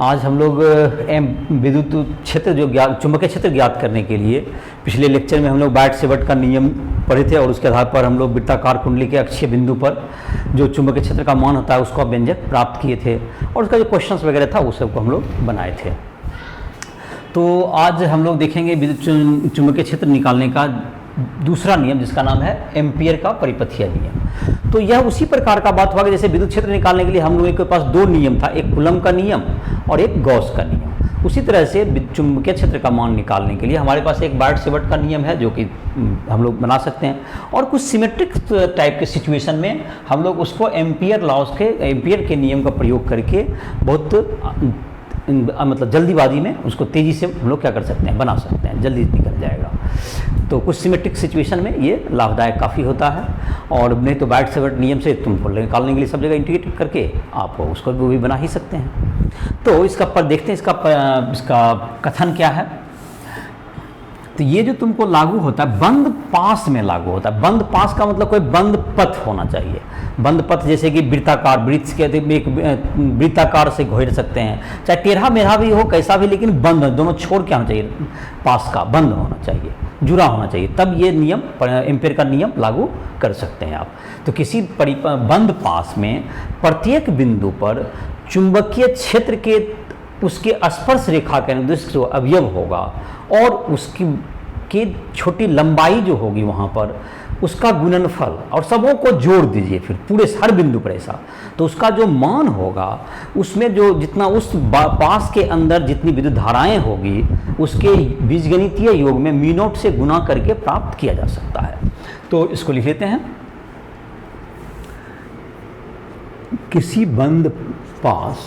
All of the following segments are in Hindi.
आज हम लोग विद्युत क्षेत्र जो चुंबकीय क्षेत्र ज्ञात करने के लिए पिछले लेक्चर में हम लोग बायट-सेवर्ट का नियम पढ़े थे और उसके आधार पर हम लोग वृत्ताकार कुंडली के अक्षीय बिंदु पर जो चुंबकीय क्षेत्र का मान होता है उसको व्यंजक प्राप्त किए थे और उसका जो क्वेश्चंस वगैरह था उस सबको हम लोग बनाए थे। तो आज हम लोग देखेंगे विद्युत चुंबकीय क्षेत्र निकालने का दूसरा नियम जिसका नाम है एम्पियर का परिपथीय नियम। तो यह उसी प्रकार का बात हुआ कि जैसे विद्युत क्षेत्र निकालने के लिए हम लोगों के पास दो नियम था, एक कूलम का नियम और एक गॉस का नियम। उसी तरह से चुंबकीय क्षेत्र का मान निकालने के लिए हमारे पास एक बायट-सेवर्ट का नियम है जो कि हम लोग बना सकते हैं और कुछ सिमेट्रिक टाइप के सिचुएशन में हम लोग उसको एम्पियर के नियम का प्रयोग करके बहुत मतलब जल्दीबाजी में उसको तेज़ी से हम लोग क्या कर सकते हैं, बना सकते हैं, जल्दी निकल जाएगा। तो कुछ सिमेट्रिक सिचुएशन में ये लाभदायक काफ़ी होता है और नहीं तो बायट-सेवर्ट नियम से तुमको निकालने के लिए सब जगह इंटीग्रेट करके आप उसको भी बना ही सकते हैं। तो इसका पर देखते हैं इसका कथन क्या है। तो ये जो तुमको लागू होता है बंद पास में लागू होता है। बंद पास का मतलब कोई बंद पथ होना चाहिए। बंद पथ जैसे कि वृत्ताकार, वृत्त के एक वृत्ताकार से घेर सकते हैं, चाहे टेढ़ा मेढ़ा भी हो कैसा भी, लेकिन बंद दोनों छोड़ क्या होना चाहिए, पास का बंद होना चाहिए, जुड़ा होना चाहिए, तब ये नियम एम्पियर का नियम लागू कर सकते हैं आप। तो किसी बंद पास में प्रत्येक बिंदु पर चुंबकीय क्षेत्र के उसके स्पर्श रेखा के अनुदिश जो अवयव होगा और उसकी छोटी लंबाई जो होगी वहाँ पर उसका गुणनफल और सबों को जोड़ दीजिए फिर पूरे हर बिंदु पर ऐसा, तो उसका जो मान होगा उसमें जो जितना उस पास के अंदर जितनी विद्युत धाराएं होगी उसके बीजगणितीय योग में म्यू नॉट से गुना करके प्राप्त किया जा सकता है। तो इसको लिख लेते हैं। किसी बंद पास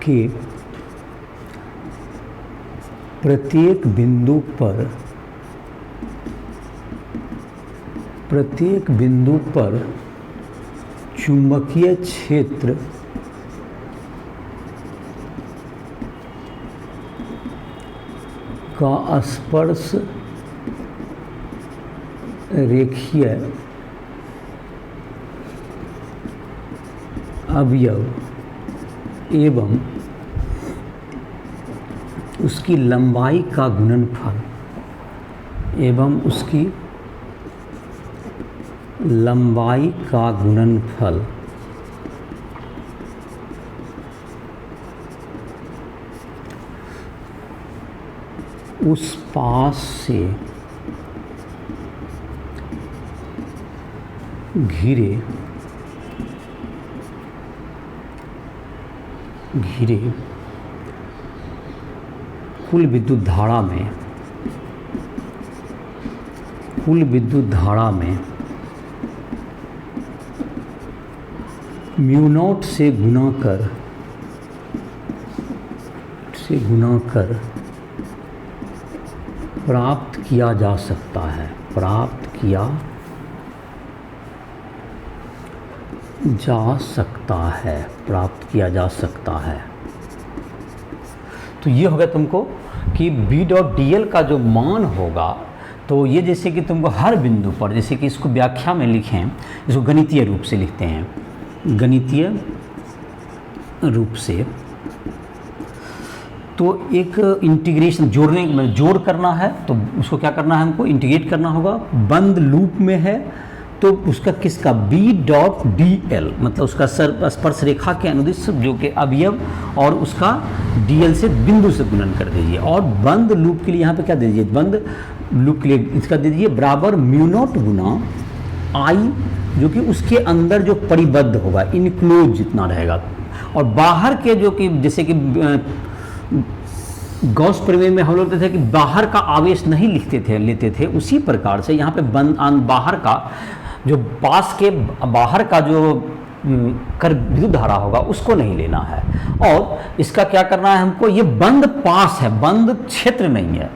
के प्रत्येक बिंदु पर चुंबकीय क्षेत्र का स्पर्श रेखीय अवयव एवं उसकी लंबाई का गुणनफल उस पास से घिरे कुल विद्युत धारा में म्यू नॉट से गुना कर प्राप्त किया जा सकता है। तो ये हो गया तुमको कि B डॉट DL का जो मान होगा, तो ये जैसे कि तुमको हर बिंदु पर, जैसे कि इसको व्याख्या में लिखें, इसको गणितीय रूप से लिखते हैं, गणितीय रूप से तो एक इंटीग्रेशन जोड़ करना है, तो उसको क्या करना है, हमको इंटीग्रेट करना होगा। बंद लूप में है तो उसका किसका B डॉट DL मतलब उसका स्पर्श रेखा के अनुदिश जो कि अवयव और उसका DL से बिंदु से गुणन कर दीजिए। और बंद लूप के लिए यहाँ पे क्या दे दीजिए, बंद लूप के लिए इसका दे दीजिए बराबर म्यू नॉट गुना I, जो कि उसके अंदर जो परिबद्ध होगा, इनक्लोज जितना रहेगा, और बाहर के जो कि जैसे कि गॉस प्रमेय में हम लोग कहते थे कि बाहर का आवेश नहीं लेते थे, उसी प्रकार से यहाँ पे बाहर का जो पास के बाहर का जो विद्युत धारा होगा उसको नहीं लेना है। और इसका क्या करना है हमको, ये बंद पास है, बंद क्षेत्र नहीं है।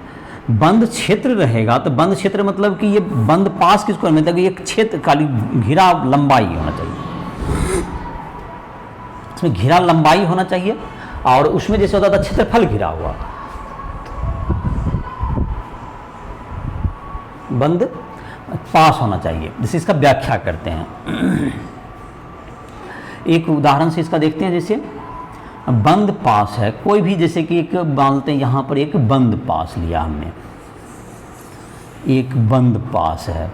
बंद क्षेत्र रहेगा तो बंद क्षेत्र मतलब कि ये बंद पास किसको मतलब कि एक क्षेत्र खाली घिरा लंबाई होना चाहिए, इसमें घिरा लंबाई होना चाहिए। और उसमें जैसे होता था क्षेत्रफल घिरा हुआ, बंद पास होना चाहिए। जैसे इसका व्याख्या करते हैं, एक उदाहरण से इसका देखते हैं। जैसे बंद पास है, कोई भी, जैसे कि एक मानते हैं यहाँ पर एक बंद पास लिया हमने, एक बंद पास है,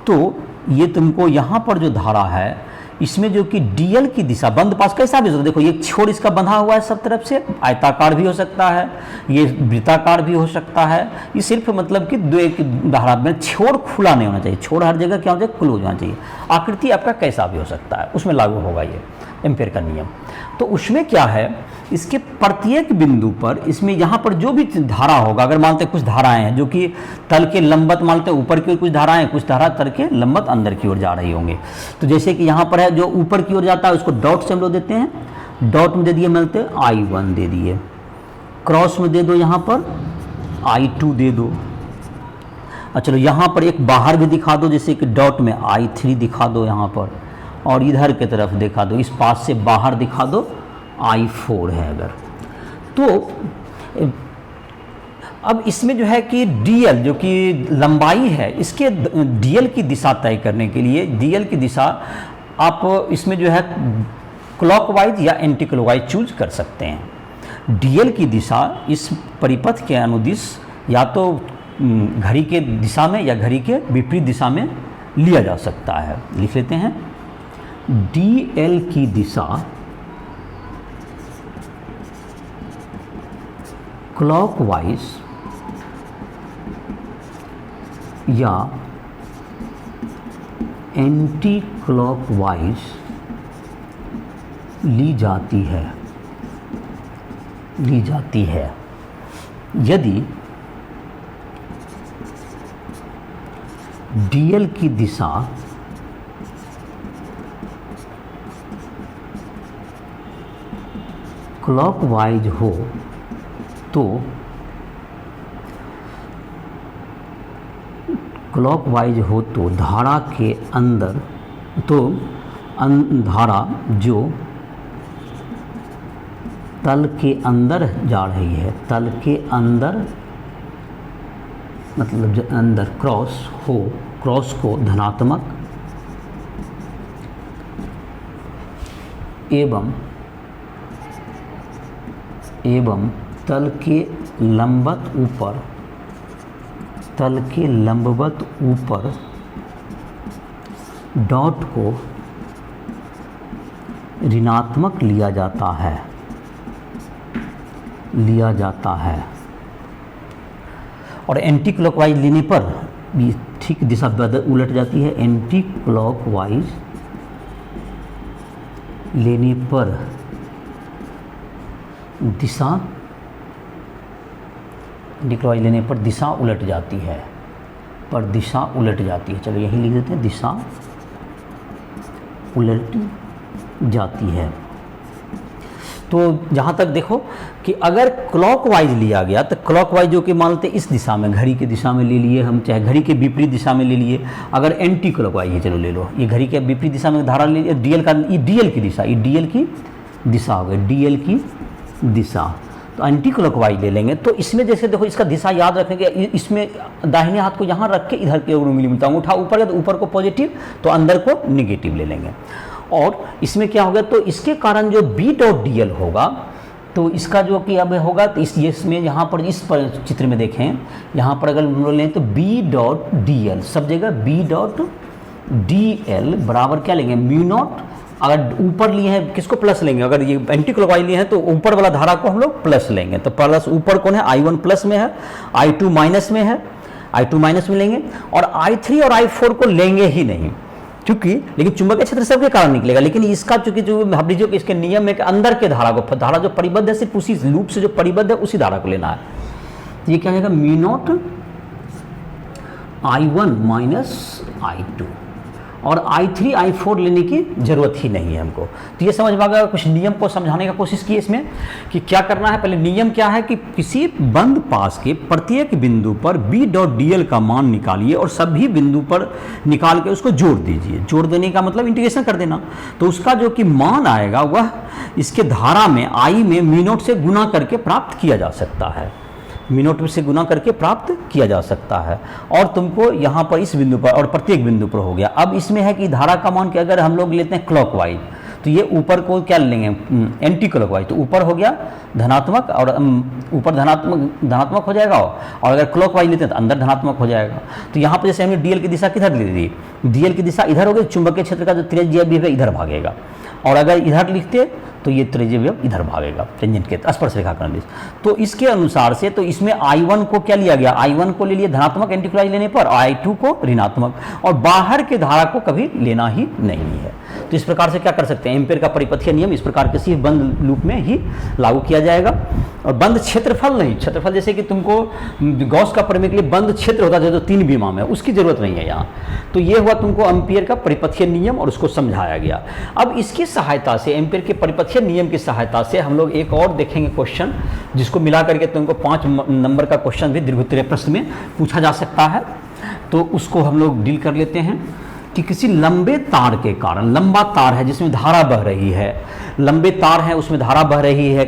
तो ये तुमको यहाँ पर जो धारा है इसमें जो कि डीएल की दिशा, बंद पास कैसा भी हो सकता है, देखो ये छोर इसका बंधा हुआ है सब तरफ से, आयताकार भी हो सकता है, ये वृत्ताकार भी हो सकता है। ये सिर्फ मतलब कि दो एक धारा में छोर खुला नहीं होना चाहिए, छोर हर जगह क्या होना चाहिए, क्लोज होना चाहिए। आकृति आपका कैसा भी हो सकता है, उसमें लागू होगा ये एम्पेयर का नियम। तो उसमें क्या है, इसके प्रत्येक बिंदु पर, इसमें यहाँ पर जो भी धारा होगा, अगर मानते हैं कुछ धाराएं हैं जो कि तल के लंबवत, मानते हैं ऊपर की ओर कुछ धाराएं, कुछ धारा तल के लंबवत अंदर की ओर जा रही होंगे। तो जैसे कि यहाँ पर है जो ऊपर की ओर जाता है उसको डॉट से हम लोग देते हैं, डॉट में दे दिए मिलते I1 दे दिए, क्रॉस में दे दो यहाँ पर I2 दे दो। अच्छा चलो यहाँ पर एक बाहर भी दिखा दो, जैसे कि डॉट में I3 दिखा दो यहाँ पर, और इधर की तरफ दिखा दो, इस पास से बाहर दिखा दो I4 है अगर। तो अब इसमें जो है कि डीएल जो कि लंबाई है, इसके डीएल की दिशा तय करने के लिए, डीएल की दिशा आप इसमें जो है क्लॉकवाइज या एंटी क्लॉकवाइज चूज कर सकते हैं। डीएल की दिशा इस परिपथ के अनुदिश या तो घड़ी के दिशा में या घड़ी के विपरीत दिशा में लिया जा सकता है। लिख लेते हैं, डीएल की दिशा क्लॉकवाइज या एंटी क्लॉकवाइज ली जाती है यदि डीएल की दिशा क्लॉकवाइज हो तो धारा के अंदर, तो धारा जो तल के अंदर जा रही है, तल के अंदर मतलब जो अंदर क्रॉस को धनात्मक एवं तल के लंबवत ऊपर डॉट को ऋणात्मक लिया जाता है और एंटी क्लॉकवाइज लेने पर भी ठीक दिशा उलट जाती है। एंटी क्लॉकवाइज लेने पर दिशा उलट जाती है, चलो यही लिख देते हैं, दिशा उलट जाती है। तो जहाँ तक देखो कि अगर क्लॉकवाइज लिया गया तो क्लॉकवाइज जो कि मानते इस दिशा में, घड़ी की दिशा में ले लिए हम, चाहे घड़ी के विपरीत दिशा में ले लिए। अगर एंटी क्लॉकवाइज है, चलो ले लो, ये घड़ी के विपरीत दिशा में धारा ले लिया, डीएल की दिशा हो गई, डीएल की दिशा, तो एंटी क्लॉकवाइज ले लेंगे। तो इसमें जैसे देखो इसका दिशा याद रखेंगे, इसमें दाहिने हाथ को यहाँ रख के इधर के उंगली में अंगूठा ऊपर है तो ऊपर को पॉजिटिव, तो अंदर को निगेटिव ले लेंगे। और इसमें क्या होगा, तो इसके कारण जो बी डॉट डीएल होगा, तो इसका जो कि अब होगा, तो इसमें यहाँ पर इस पर चित्र में देखें, यहाँ पर अगर हम लोग लें तो बी डॉट डीएल, सब जगह बी डॉट डीएल बराबर क्या लेंगे, म्यू नॉट। अगर ऊपर लिए हैं किसको प्लस लेंगे, अगर ये एंटी क्लॉकवाइज लिए हैं तो ऊपर वाला धारा को हम लोग प्लस लेंगे। तो प्लस ऊपर कौन है, I1 प्लस में है, I2 माइनस में है, I2 माइनस में लेंगे, और I3 और I4 को लेंगे ही नहीं, क्योंकि लेकिन चुंबकीय क्षेत्र सबके कारण निकलेगा। लेकिन इसका चूंकि जो भाव लीजिए कि इसके नियम में अंदर के धारा जो परिबद्ध है, सिर्फ उसी लूप से जो परिबद्ध है उसी धारा को लेना है। तो ये क्या होगा, mu not I1 minus I2, और I3 I4 लेने की जरूरत ही नहीं है हमको। तो ये समझ में आ गया। कुछ नियम को समझाने का कोशिश की इसमें कि क्या करना है। पहले नियम क्या है कि किसी बंद पास के प्रत्येक बिंदु पर B डॉट DL का मान निकालिए और सभी बिंदु पर निकाल के उसको जोड़ दीजिए। जोड़ देने का मतलब इंटीग्रेशन कर देना। तो उसका जो कि मान आएगा वह इसके धारा में I में म्यू नॉट से गुना करके प्राप्त किया जा सकता है। मिनट से गुना करके प्राप्त किया जा सकता है। और तुमको यहाँ पर इस बिंदु पर और प्रत्येक बिंदु पर हो गया। अब इसमें है कि धारा का मान कि अगर हम लोग लेते हैं क्लॉकवाइज, तो ये ऊपर को क्या लेंगे, एंटी क्लॉकवाइज, तो ऊपर हो गया धनात्मक और ऊपर धनात्मक हो जाएगा, और अगर क्लॉकवाइज लेते हैं तो अंदर धनात्मक हो जाएगा। तो यहाँ पर जैसे हमने डीएल की दिशा किधर ले दी, डीएल की दिशा इधर हो गई, चुंबकीय क्षेत्र का जो त्रिज्या भी है इधर भागेगा, और अगर इधर लिखते तो ये त्रिज्या भी इधर भागेगा टेंजेंट के स्पर्श रेखा का दिशा। तो इसके अनुसार से तो इसमें I1 को क्या लिया गया, I1 को ले लिया धनात्मक एंटी क्लॉकवाइज लेने पर, I2 को ऋणात्मक, और बाहर के धारा को कभी लेना ही नहीं है। तो इस प्रकार से क्या कर सकते हैं, एम्पीयर का परिपथीय नियम इस प्रकार के सिर्फ बंद लूप में ही लागू किया जाएगा। और बंद क्षेत्रफल नहीं, क्षेत्रफल जैसे कि तुमको गॉस का प्रमेय के लिए बंद क्षेत्र होता है जो 3 विमा में, उसकी जरूरत नहीं है यहाँ। तो ये हुआ तुमको एम्पीयर का परिपथीय नियम और उसको समझाया गया। अब इसकी सहायता से, एम्पीयर के परिपथीय नियम की सहायता से हम लोग एक और देखेंगे क्वेश्चन, जिसको मिला करके तुमको 5 नंबर का क्वेश्चन भी दीर्घोत्तरीय प्रश्न में पूछा जा सकता है। तो उसको हम लोग डील कर लेते हैं कि किसी लंबे तार के कारण, लंबा तार है जिसमें धारा बह रही है, लंबे तार है उसमें धारा बह रही है,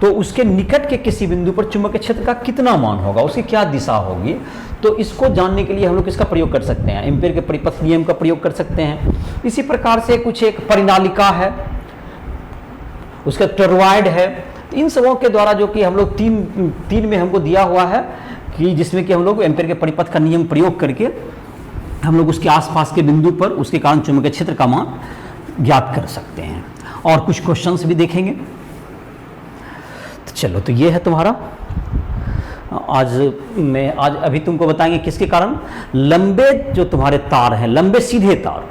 तो उसके निकट के किसी बिंदु पर चुंबकीय क्षेत्र का कितना मान होगा, उसकी क्या दिशा होगी। तो इसको जानने के लिए हम लोग इसका प्रयोग कर सकते हैं, एम्पीयर के परिपथ नियम का प्रयोग कर सकते हैं। इसी प्रकार से कुछ एक परिनालिका है, उसका टोरॉइड है, इन सबों के द्वारा जो कि हम लोग तीन में हमको दिया हुआ है कि जिसमें कि हम लोग एम्पीयर के परिपथ का नियम प्रयोग करके हम लोग उसके आसपास के बिंदु पर उसके कारण चुंबकीय क्षेत्र का मान ज्ञात कर सकते हैं। और कुछ क्वेश्चंस भी देखेंगे। तो चलो, तो ये है तुम्हारा आज अभी तुमको बताएंगे किसके कारण, लंबे जो तुम्हारे तार हैं, लंबे सीधे तार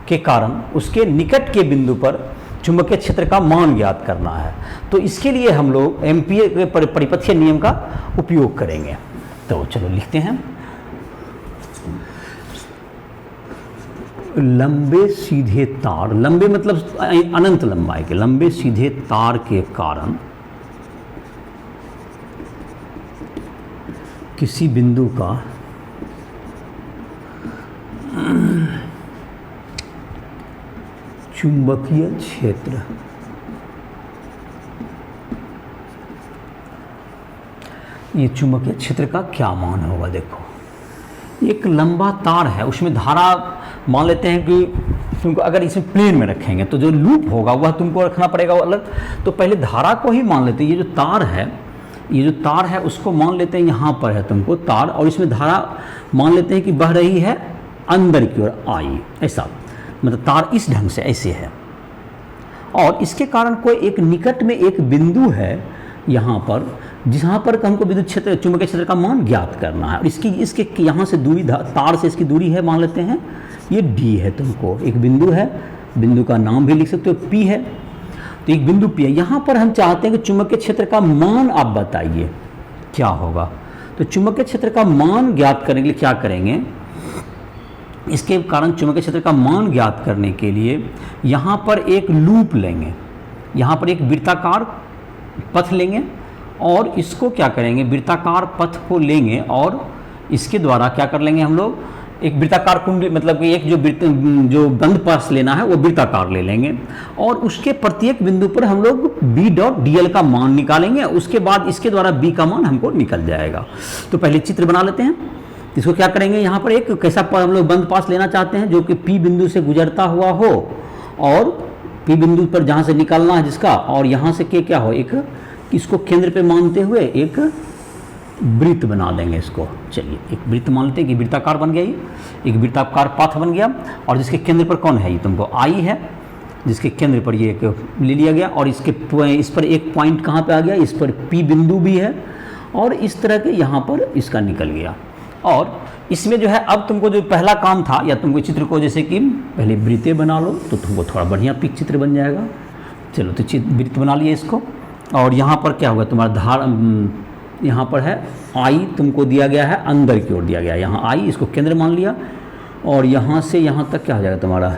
के कारण उसके निकट के बिंदु पर चुंबकीय क्षेत्र का मान ज्ञात करना है। तो इसके लिए हम लोग एम्पीयर के परिपथीय नियम का उपयोग करेंगे। तो चलो लिखते हैं, लंबे सीधे तार, लंबे मतलब अनंत लंबाई के, लंबे सीधे तार के कारण किसी बिंदु का चुंबकीय क्षेत्र ये चुंबकीय क्षेत्र का क्या मान होगा। देखो, एक लंबा तार है, उसमें धारा मान लेते हैं कि तुमको अगर इसे प्लेन में रखेंगे तो जो लूप होगा वह तुमको रखना पड़ेगा अलग। तो पहले धारा को ही मान लेते हैं, ये जो तार है उसको मान लेते हैं, यहाँ पर है तुमको तार, और इसमें धारा मान लेते हैं कि बह रही है अंदर की ओर आई, ऐसा मतलब तार इस ढंग से ऐसे है, और इसके कारण कोई एक निकट में एक बिंदु है यहाँ पर, जहाँ पर हमको विद्युत क्षेत्र चुंबकीय क्षेत्र का मान ज्ञात करना है। और इसके यहाँ से दूरी, तार से इसकी दूरी है, मान लेते हैं ये डी है, तुमको एक बिंदु है, बिंदु का नाम भी लिख सकते हो पी है, तो एक बिंदु पी है। यहाँ पर हम चाहते हैं कि चुंबकीय क्षेत्र का मान आप बताइए क्या होगा। तो चुंबकीय क्षेत्र का मान ज्ञात करने के लिए क्या करेंगे, इसके कारण चुंबकीय क्षेत्र का मान ज्ञात करने के लिए यहाँ पर एक लूप लेंगे, यहाँ पर एक वृत्ताकार पथ लेंगे, और इसको क्या करेंगे, वृत्ताकार पथ को लेंगे और इसके द्वारा क्या कर लेंगे हम लोग, एक वृत्ताकार कुंड, मतलब कि एक जो बंद पास लेना है वो वृत्ताकार ले लेंगे, और उसके प्रत्येक बिंदु पर हम लोग बी डॉट डी एल का मान निकालेंगे। उसके बाद इसके द्वारा बी का मान हमको निकल जाएगा। तो पहले चित्र बना लेते हैं। इसको क्या करेंगे, यहाँ पर एक कैसा हम लोग बंद पास लेना चाहते हैं जो कि पी बिंदु से गुजरता हुआ हो, और पी बिंदु पर जहाँ से निकालना है जिसका, और यहाँ से क्या हो, एक इसको केंद्र पे मानते हुए एक वृत्त बना देंगे इसको। चलिए, एक वृत्त मान लेते हैं कि वृत्ताकार बन गया, ये एक वृत्ताकार पथ बन गया, और जिसके केंद्र पर कौन है, ये तुमको आई है, जिसके केंद्र पर ये एक ले लिया गया, और इस पर एक पॉइंट कहाँ पे आ गया, इस पर पी बिंदु भी है, और इस तरह के यहाँ पर इसका निकल गया। और इसमें जो है अब तुमको जो पहला काम था, या तुमको चित्र को जैसे कि पहले वृत्तें बना लो तो तुमको थोड़ा बढ़िया पिक चित्र बन जाएगा। चलो, तो वृत्त बना लिया इसको, और यहाँ पर क्या होगा, तुम्हारा धार यहाँ पर है आई, तुमको दिया गया है अंदर की ओर दिया गया है, यहाँ आई, इसको केंद्र मान लिया, और यहाँ से यहाँ तक क्या हो जाएगा तुम्हारा,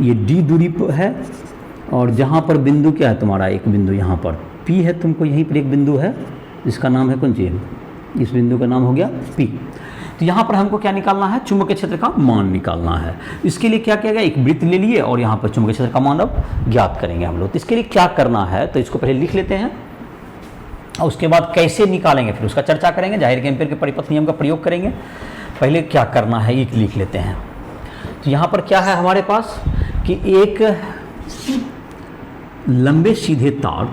ये डी दूरी पर है, और जहाँ पर बिंदु क्या है तुम्हारा, एक बिंदु यहाँ पर पी है, तुमको यहीं पर एक बिंदु है जिसका नाम है कौन चीज, इस बिंदु का नाम हो गया पी। तो यहाँ पर हमको क्या निकालना है, चुंबकीय क्षेत्र का मान निकालना है। इसके लिए क्या किया गया, एक वृत्त ले लिए और यहाँ पर चुंबकीय क्षेत्र का मान अब ज्ञात करेंगे हम लोग। तो इसके लिए क्या करना है, तो इसको पहले लिख लेते हैं। और उसके बाद कैसे निकालेंगे फिर उसका चर्चा करेंगे, जाहिर के एम्पीयर के परिपथ नियम का प्रयोग करेंगे। पहले क्या करना है ये लिख लेते हैं। तो यहाँ पर क्या है हमारे पास कि एक लंबे सीधे तार,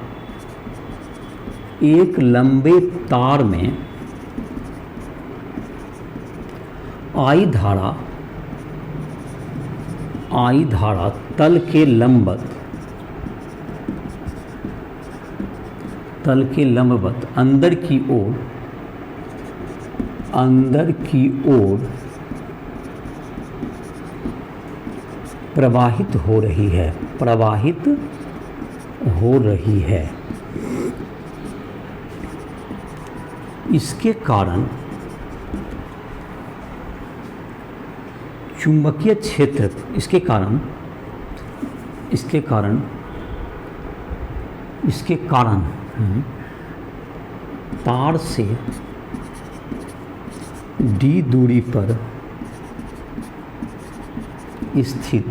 एक लंबे तार में आई धारा तल के लंबवत अंदर की ओर प्रवाहित हो रही है। इसके कारण चुंबकीय क्षेत्र, इसके कारण तार से d दूरी पर स्थित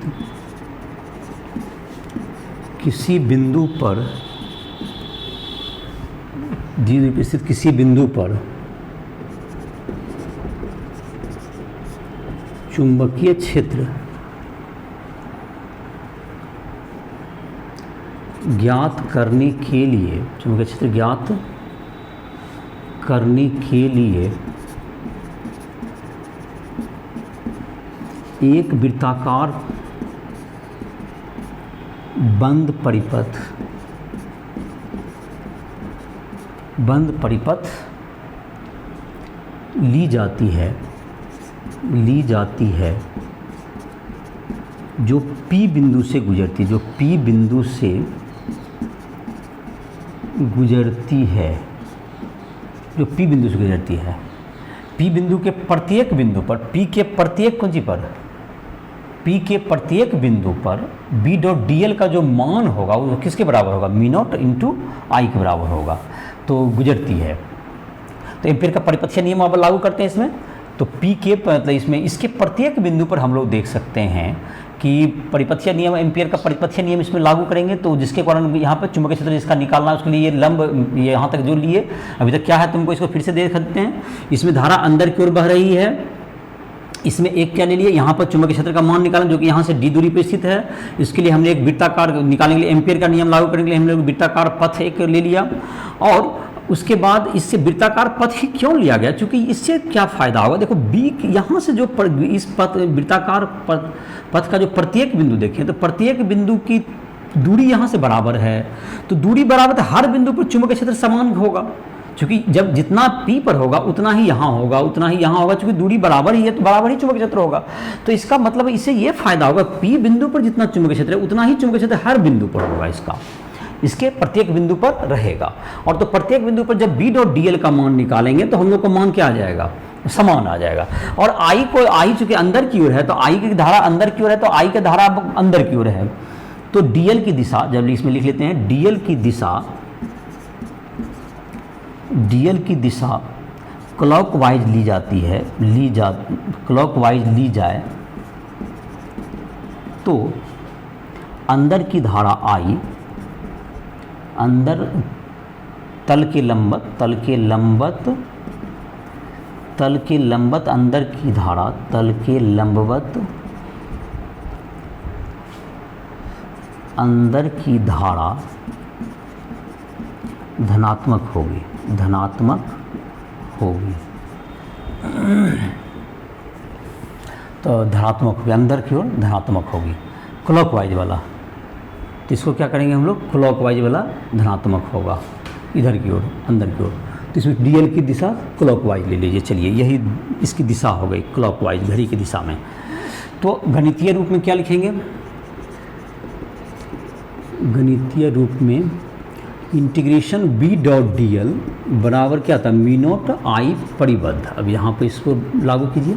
किसी बिंदु पर चुंबकीय क्षेत्र ज्ञात करने के लिए एक वृत्ताकार बंद परिपथ ली जाती है जो P बिंदु से गुजरती है। P बिंदु के प्रत्येक बिंदु पर, P के प्रत्येक बिंदु पर B डॉट DL का जो मान होगा वो किसके बराबर होगा, म्यू नॉट इंटू आई के बराबर होगा, तो गुजरती है। तो एम्पीयर का परिपथीय नियम अब लागू करते हैं इसमें। तो P के मतलब इसमें इसके प्रत्येक बिंदु पर हम लोग देख सकते हैं कि परिपथीय नियम, एम्पीयर का परिपथीय नियम इसमें लागू करेंगे, तो जिसके कारण यहाँ पर चुंबकीय क्षेत्र जिसका निकालना है उसके लिए ये लंब ये यहाँ तक जो लिए अभी तक क्या है तुमको इसको फिर से देख सकते हैं। इसमें धारा अंदर की ओर बह रही है। इसमें एक क्या ले लिए, यहाँ पर चुंबकीय क्षेत्र का मान निकालें जो कि यहाँ से d दूरी पर स्थित है। इसके लिए हमने एक वृत्ताकार निकालने के लिए, एम्पीयर का नियम लागू करने के लिए हमने वृत्ताकार पथ एक ले लिया। और उसके बाद इससे वृत्ताकार पथ ही क्यों लिया गया, क्योंकि इससे क्या फ़ायदा होगा, देखो B यहाँ से जो इस वृत्ताकार पथ का जो प्रत्येक बिंदु देखें तो प्रत्येक बिंदु की दूरी यहाँ से बराबर है। तो दूरी बराबर तो हर बिंदु पर चुंबकीय क्षेत्र समान होगा, क्योंकि जब जितना P पर होगा उतना ही यहाँ होगा, उतना ही यहाँ होगा, क्योंकि दूरी बराबर ही है तो बराबर ही चुंबकीय क्षेत्र होगा। तो इसका मतलब इससे ये फायदा होगा, P बिंदु पर जितना चुंबकीय क्षेत्र है उतना ही चुंबकीय क्षेत्र हर बिंदु पर होगा, इसके प्रत्येक बिंदु पर रहेगा। और तो प्रत्येक बिंदु पर जब B डॉट DL का मान निकालेंगे तो हम लोग को मान क्या आ जाएगा, समान आ जाएगा। और I चूंकि अंदर की ओर है तो I की धारा अंदर की ओर है, तो I की धारा अंदर की ओर है, तो DL की दिशा, जब इसमें लिख लेते हैं DL की दिशा क्लॉकवाइज ली जाती है, क्लॉकवाइज ली जाए तो अंदर की धारा I अंदर तल के लंबवत अंदर की धारा तल के लंबवत अंदर की धारा धनात्मक होगी तो धनात्मक होगी, अंदर की ओर धनात्मक होगी, क्लॉकवाइज वाला। तो इसको क्या करेंगे हम लोग, क्लॉकवाइज वाला धनात्मक होगा इधर की ओर, अंदर की ओर। तो इसमें DL की दिशा क्लॉकवाइज ले लीजिए, चलिए यही इसकी दिशा हो गई क्लॉकवाइज, घड़ी की दिशा में। तो गणितीय रूप में क्या लिखेंगे, गणितीय रूप में इंटीग्रेशन B डॉट DL बराबर क्या था, म्यू नॉट I परिबद्ध। अब यहाँ पर इसको लागू कीजिए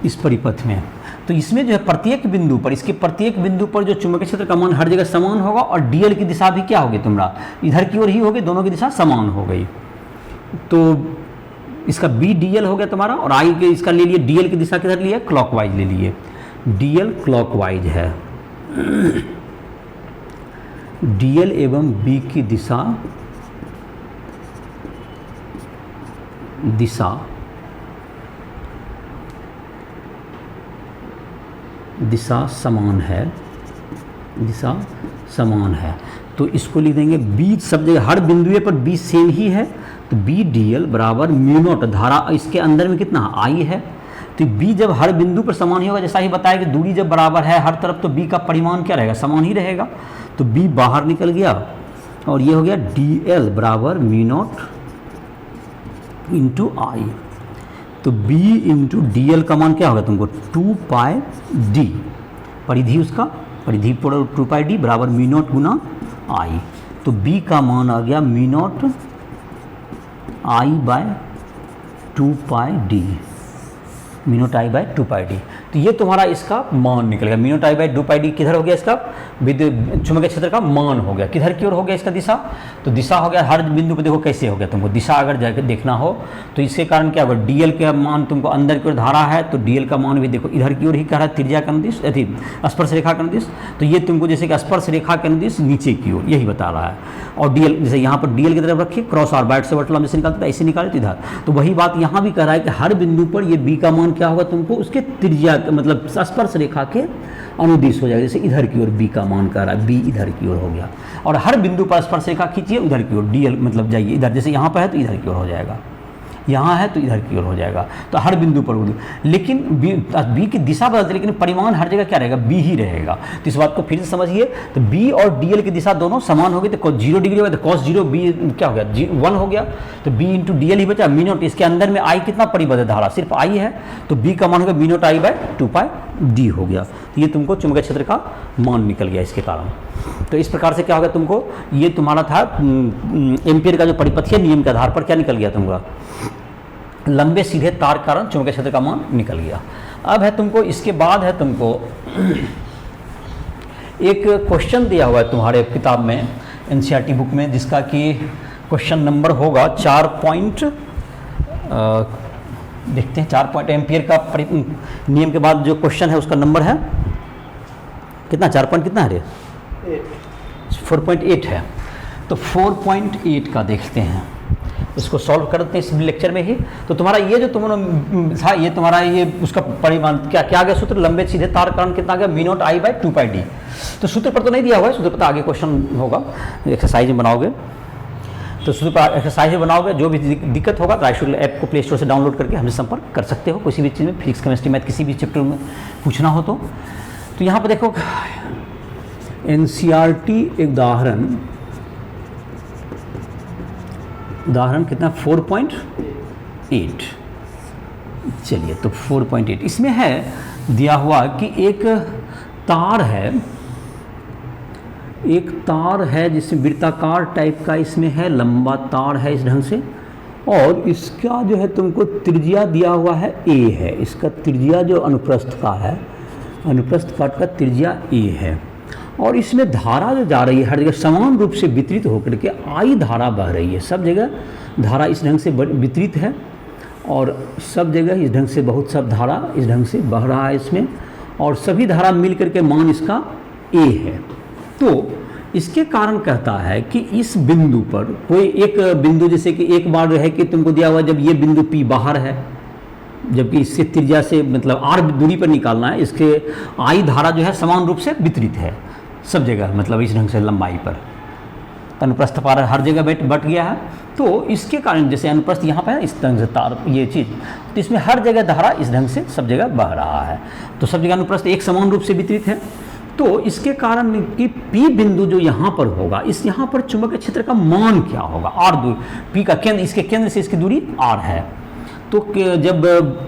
इस परिपथ में। तो इसमें जो है प्रत्येक बिंदु पर, इसके प्रत्येक बिंदु पर जो चुंबकीय क्षेत्र का मान हर जगह समान होगा, और DL की दिशा भी क्या होगी तुम्हारा, इधर की ओर ही होगी, दोनों की दिशा समान हो गई। तो इसका B DL हो गया तुम्हारा, और I के इसका ले लिए DL की दिशा किधर लिए, क्लॉकवाइज ले लिए, DL क्लॉकवाइज है। DL एवं B की दिशा दिशा समान है, दिशा समान है, तो इसको लिख देंगे बी, सब जगह हर बिंदु पर बी सेम ही है, तो बी डी एल बराबर म्यू नॉट, धारा इसके अंदर में कितना आई है, तो बी जब हर बिंदु पर समान ही होगा, जैसा ही बताया कि दूरी जब बराबर है हर तरफ, तो बी का परिमाण क्या रहेगा, समान ही रहेगा, तो बी बाहर निकल गया और ये हो गया डी एल बराबर म्यू नॉट इंटू आई, तो b इंटू डी एल का मान क्या होगा तुमको 2 पाई डी, परिधि उसका परिधि पूरा 2 पाई डी बराबर म्यू नॉट गुना आई, तो b का मान आ गया mu naught I by 2 pi D, mu naught I by 2 pi D, तो ये तुम्हारा इसका मान निकलेगा। Mu naught I by 2 pi D किधर हो गया, इसका विद्युत चुंबकीय क्षेत्र का मान हो गया, किधर की ओर हो गया इसका दिशा, तो दिशा हो गया हर बिंदु पर देखो कैसे हो गया, तुमको दिशा अगर जाकर देखना हो तो इसके कारण क्या होगा, डीएल का मान तुमको अंदर की ओर धारा है, तो डीएल का मान भी देखो इधर की ओर ही कह रहा है, त्रिज्या के अनुदिश अथी स्पर्श रेखा के अनुदिश, तो ये तुमको जैसे कि स्पर्श रेखा के अनुदिश नीचे की ओर यही बता रहा है, और डीएल जैसे यहाँ पर डीएल की तरफ रखिए, क्रॉस आर बाइट से वर्टल जैसे निकालते ऐसे निकाले तो इधर, तो वही बात यहाँ भी कह रहा है कि हर बिंदु पर ये बी का मान क्या होगा तुमको उसके त्रिज्या मतलब स्पर्श रेखा के अनुदिश हो जाएगा, जैसे इधर की ओर बी का मान कर रहा है, बी इधर की ओर हो गया, और हर बिंदु पर स्पर्श रेखा खींचिए उधर की ओर, डीएल मतलब जाइए इधर, जैसे यहाँ पर है तो इधर की ओर हो जाएगा, यहाँ है तो इधर की ओर हो जाएगा, तो हर बिंदु पर लेकिन बी की दिशा बदलती है लेकिन परिमाण हर जगह क्या रहेगा, बी ही रहेगा, तो इस बात को फिर से समझिए, तो बी और डीएल की दिशा दोनों समान हो गई, तो 0 डिग्री हो गया, तो cos 0 बी क्या हो गया 1 हो गया, तो बी इंटू डीएल ही बचा, म्यू नॉट इसके अंदर में आई कितना परिबद्ध धारा सिर्फ आई है, तो बी का मान हो गया mu naught I by 2 pi D हो गया, तो ये तुमको चुंबकीय क्षेत्र का मान निकल गया इसके कारण। तो इस प्रकार से क्या होगा तुमको, ये तुम्हारा था एम्पियर का जो परिपथीय नियम के आधार पर क्या निकल गया तुमको, लंबे सीधे तार के कारण चुंबकीय क्षेत्र का मान निकल गया। अब है तुमको इसके बाद है तुमको एक क्वेश्चन दिया हुआ है तुम्हारे किताब में एनसीईआरटी बुक में, जिसका कि क्वेश्चन नंबर होगा 4 पॉइंट, देखते हैं 4 पॉइंट, एम्पियर का नियम के बाद जो क्वेश्चन है उसका नंबर है कितना, 4 पॉइंट कितना है रे 4.8 है, तो 4.8 का देखते हैं, इसको सॉल्व करते हैं इस लेक्चर में ही। तो तुम्हारा ये जो तुमने था ये तुम्हारा ये उसका परिमाण क्या क्या आ गया सूत्र, लंबे सीधे तार कारण कितना आ गया mu naught I by 2 pi D, तो सूत्र पर तो नहीं दिया हुआ है, सूत्र पर तो आगे क्वेश्चन होगा, एक्सरसाइज में बनाओगे तो सूत्र पर एक्सरसाइज में बनाओगे, जो भी दिक्कत होगा तो आइशुल ऐप को प्ले स्टोर से डाउनलोड करके हमसे संपर्क कर सकते हो, किसी भी चीज़ में फिजिक्स केमिस्ट्री मैथ किसी भी चैप्टर में पूछना हो तो यहाँ पर देखो एनसीईआरटी एक उदाहरण कितना 4.8, चलिए तो 4.8 इसमें है दिया हुआ कि एक तार है जिसमें वृत्ताकार टाइप का इसमें है, लंबा तार है इस ढंग से, और इसका जो है तुमको त्रिज्या दिया हुआ है a है, इसका त्रिज्या जो अनुप्रस्थ का है, अनुप्रस्थ काट का त्रिज्या a है, और इसमें धारा जो जा रही है हर जगह समान रूप से वितरित होकर के आई धारा बह रही है, सब जगह धारा इस ढंग से वितरित है, और सब जगह इस ढंग से बहुत सब धारा इस ढंग से बह रहा है इसमें, और सभी धारा मिल करके मान इसका a है। तो इसके कारण कहता है कि इस बिंदु पर कोई एक बिंदु, जैसे कि एक बार है कि तुमको दिया हुआ जब ये बिंदु P बाहर है, जबकि इससे त्रिज्या से मतलब r दूरी पर निकालना है, इसके आई धारा जो है समान रूप से वितरित है सब जगह, मतलब इस ढंग से लंबाई पर, अनुप्रस्थ पार हर जगह बट गया है, तो इसके कारण जैसे अनुप्रस्थ यहाँ पर है इस ढंग से तार ये चीज़, तो इसमें हर जगह धारा इस ढंग से सब जगह बह रहा है, तो सब जगह अनुप्रस्थ एक समान रूप से वितरित है, तो इसके कारण कि P बिंदु जो यहाँ पर होगा, इस यहाँ पर चुंबकीय क्षेत्र का मान क्या होगा, r दूरी, P का केंद्र, इसके केंद्र से इसकी दूरी r है, तो जब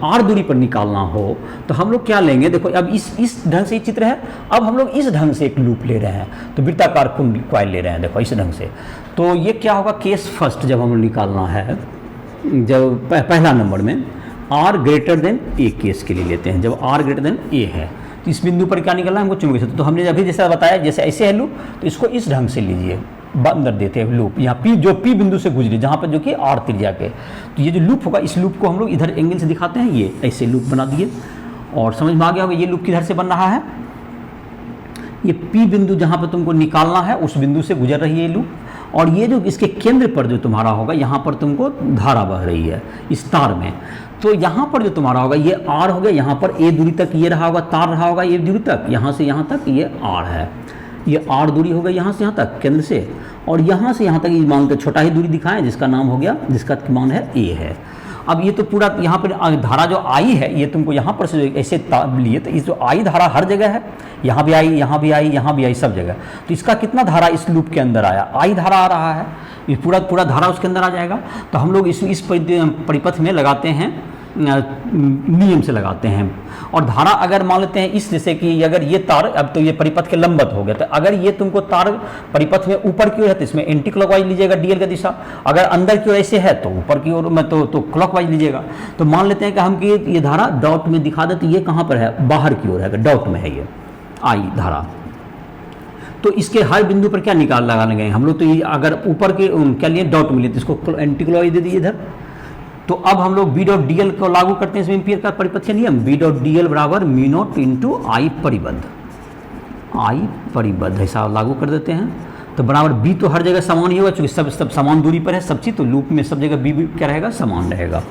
r दूरी पर निकालना हो तो हम लोग क्या लेंगे, देखो अब इस ढंग से चित्र है, अब हम लोग इस ढंग से एक लूप ले रहे हैं, तो वृत्ताकार कॉइल ले रहे हैं, देखो इस ढंग से, तो ये क्या होगा केस फर्स्ट जब हम निकालना है, जब पहला नंबर में r greater than a case के लिए लेते हैं, जब r ग्रेटर देन a है तो इस बिंदु पर क्या निकलना है हमको चुंबकीय क्षेत्र, तो हमने अभी जैसा बताया जैसे ऐसे है लूप, तो इसको इस ढंग से लीजिए, अंदर देते हैं लूप, यहाँ P जो P बिंदु से गुजरे जहाँ पर जो कि r त्रिज्या के, तो ये जो लूप होगा इस लूप को हम लोग इधर एंगल से दिखाते हैं, ये ऐसे लूप बना दिए, और समझ में आ गया होगा ये लूप किधर से बन रहा है, ये P बिंदु जहाँ पर तुमको निकालना है उस बिंदु से गुजर रही है ये लूप, और ये जो इसके केंद्र पर जो तुम्हारा होगा, यहाँ पर तुमको धारा बह रही है इस तार में, तो यहाँ पर जो तुम्हारा होगा ये आर हो गया, यहाँ पर ए दूरी तक ये रहा होगा, तार रहा होगा ए दूरी तक, यहाँ से यहाँ तक ये आर है, ये आर दूरी हो गई यहाँ से यहाँ तक केंद्र से, और यहाँ से यहाँ तक ये मान के छोटा ही दूरी दिखाएं जिसका नाम हो गया, जिसका मान है ए है। अब ये तो पूरा यहाँ पर धारा जो आई है ये तुमको यहाँ पर से ऐसे लिए, तो इस जो आई धारा हर जगह है, यहाँ भी आई, यहाँ भी आई, यहाँ भी आई, सब जगह, तो इसका कितना धारा इस लूप के अंदर आया, आई धारा आ रहा है, ये पूरा धारा उसके अंदर आ जाएगा। तो हम लोग इस परिपथ में लगाते हैं, नियम से लगाते हैं, और धारा अगर मान लेते हैं इस जैसे कि अगर ये तार, अब तो ये परिपथ के लंबवत हो गया, तो अगर ये तुमको तार परिपथ में ऊपर की ओर है तो इसमें एंटी क्लॉकवाइज लीजिएगा डीएल का दिशा, अगर अंदर की ओर ऐसे है तो ऊपर की ओर में तो क्लॉकवाइज लीजिएगा। तो मान लेते हैं कि हम कि ये धारा डॉट में दिखा दे, तो ये कहाँ पर है, बाहर की ओर है, डॉट में है ये आई धारा। तो इसके हर बिंदु पर क्या लगा लेंगे हम लोग, तो ये अगर ऊपर के क्या लिए डॉट मिले तो इसको एंटी क्लॉकवाइज दे दीजिए इधर। तो अब हम लोग बी डॉट डी एल को लागू करते हैं इसमें एम्पियर का परिपथ नियम, बी डॉट डी एल बराबर म्यू नॉट इंटू आई परिबद्ध, आई परिबद्ध ऐसा लागू कर देते हैं। तो बराबर बी तो हर जगह समान ही होगा क्योंकि सब समान दूरी पर है सब चीज़, तो लूप में सब जगह बी क्या रहेगा, समान रहेगा।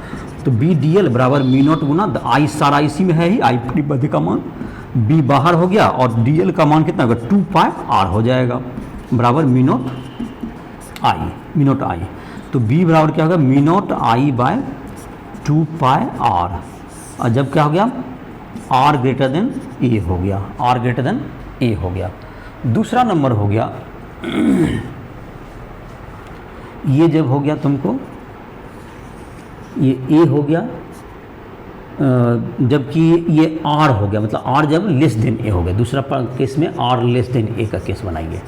तो बी डी एल बराबर म्यू नॉट गुना आई सारा इसी में है ही, आई परिबद्ध का मान, बी बाहर हो गया और डी एल का मान कितना होगा 2 पाई आर हो जाएगा, बराबर mu naught I, mu naught I. तो b बराबर क्या होगा, mu naught I by 2 pi R, और जब क्या हो गया r ग्रेटर देन ए हो गया, r ग्रेटर देन ए हो गया। दूसरा नंबर हो गया ये जब हो गया तुमको ये a हो गया, जबकि ये r हो गया, मतलब r जब लेस देन ए हो गया, दूसरा केस में r लेस देन ए का केस बनाइए।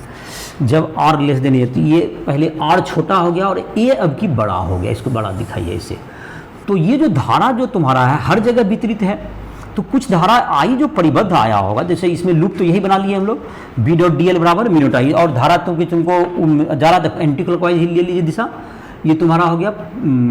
जब r लेस देन ए, तो ये पहले r छोटा हो गया और a अब की बड़ा हो गया, इसको बड़ा दिखाइए इसे। तो ये जो धारा जो तुम्हारा है हर जगह वितरित है, तो कुछ धारा आई जो परिबद्ध आया होगा, जैसे इसमें लूप तो यही बना लिए हम लोग, बी डॉट डी एल बराबर म्यू नॉट आई, और धारा तुमको जा रहा था एंटी क्लॉकवाइज ही ले लीजिए दिशा, ये तुम्हारा हो गया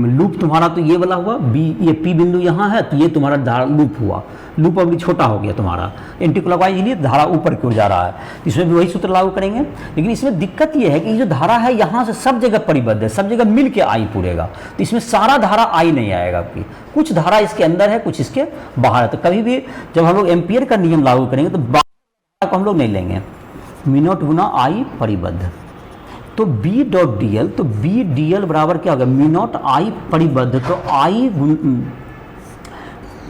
लूप तुम्हारा, तो ये वाला हुआ बी, ये पी बिंदु यहाँ है, तो ये तुम्हारा धारा लूप हुआ, लूप अभी छोटा हो गया तुम्हारा, एंटी क्लॉकवाइज लिए धारा ऊपर की ओर जा रहा है, इसमें भी वही सूत्र लागू करेंगे। लेकिन इसमें दिक्कत ये है कि ये जो धारा है यहाँ से सब जगह परिबद्ध है, सब जगह मिल के आई पूरेगा, तो इसमें सारा धारा आई नहीं आएगा आपकी, कुछ धारा इसके अंदर है कुछ इसके बाहर है। तो कभी भी जब हम लोग एम्पियर का नियम लागू करेंगे तो बाहर को हम लोग नहीं लेंगे, म्यू नॉट गुना आई परिबद्ध। तो बी डॉट डी एल, तो बी डी एल बराबर क्या होगा, म्यू नॉट आई परिबद्ध, तो आई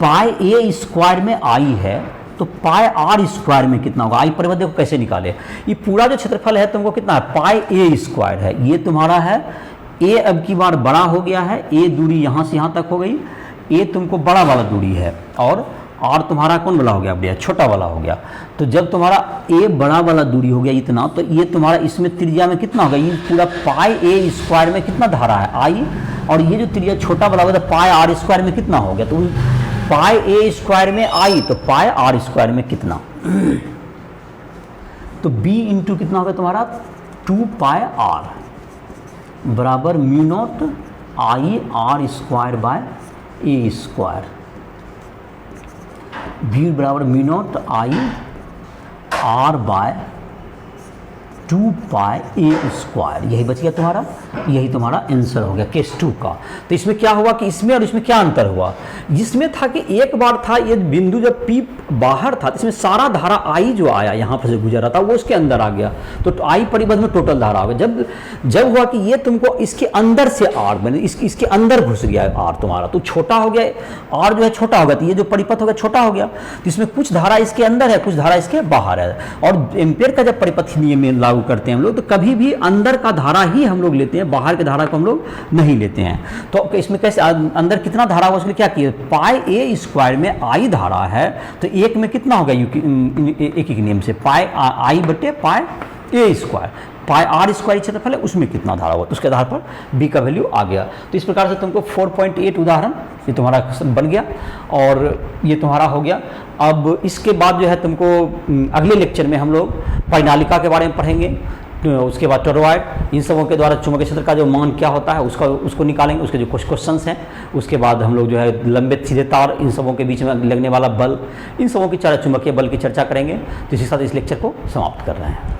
पाई ए स्क्वायर में आई है, तो पाई आर स्क्वायर में कितना होगा, आई परिबद्ध को कैसे निकाले, ये पूरा जो क्षेत्रफल है तुमको कितना है, पाई ए स्क्वायर है, ये तुम्हारा है ए अब की बार बड़ा हो गया है, ए दूरी यहाँ से यहाँ तक हो गई, ए तुमको बड़ा वाला दूरी है, और आर तुम्हारा कौन वाला हो गया भैया, छोटा वाला हो गया। तो जब तुम्हारा ए बड़ा वाला दूरी हो गया इतना, तो ये तुम्हारा इसमें त्रिज्या में कितना होगा, ये पूरा पाई ए स्क्वायर में कितना धारा है आई, और ये जो त्रिज्या छोटा वाला होगा तो पाई आर स्क्वायर में कितना हो गया, तो पाई ए स्क्वायर में आई, तो पाई आर स्क्वायर में कितना, तो बी इंटू कितना होगा तुम्हारा 2 पाई आर बराबर mu naught I R square by A square, B बराबर mu naught I R by 2 pi A square, यही बच गया तुम्हारा, यही तुम्हारा आंसर हो गया केस 2 का। तो इसमें क्या हुआ कि इसमें और इसमें क्या अंतर हुआ, जिसमें था कि एक बार था ये बिंदु जब पी बाहर था, इसमें सारा धारा आई जो आया यहाँ पर से गुजर रहा था वो उसके अंदर आ गया, तो आई परिबद्ध में टोटल धारा हो गया। जब हुआ कि ये तुमको इसके अंदर से आर बने, इसके अंदर घुस गया आर तुम्हारा, तो छोटा हो गया, आर जो है छोटा हो गया, तो ये जो परिपथ हो गया छोटा हो गया, तो इसमें कुछ धारा इसके अंदर है कुछ धारा इसके बाहर है। और एम्पियर का जब परिपथ नियम लागू करते हैं हम लोग, तो कभी भी अंदर का धारा ही हम लोग लेते हैं, बाहर के धारा को हम लोग नहीं लेते हैं। तो इसमें कैसे अंदर कितना धारा होगा, उसके लिए क्या किया, पाई ए स्क्वायर में आई धारा है, तो एक में कितना होगा एक नियम से पाई आई बटे पाई A square, pi are square क्षेत्रफल है उसमें कितना धारा होगा, तो उसके आधार पर बी का वैल्यू आ गया। तो इस प्रकार से तुमको 4.8 उदाहरण ये तुम्हारा बन गया और ये तुम्हारा हो गया। अब इसके बाद जो है तुमको अगले लेक्चर में हम लोग परिनालिका के बारे में पढ़ेंगे, उसके बाद टोरॉइड, इन सबों के द्वारा चुंबकीय क्षेत्र का जो मान क्या होता है उसको निकालेंगे, उसके जो कुछ क्वेश्चंस हैं। उसके बाद हम लोग जो है लंबे सीधे तार, इन सबों के बीच में लगने वाला बल, इन सबों की चुंबकीय बल की चर्चा करेंगे। तो इसी के साथ इस लेक्चर को समाप्त कर रहे हैं।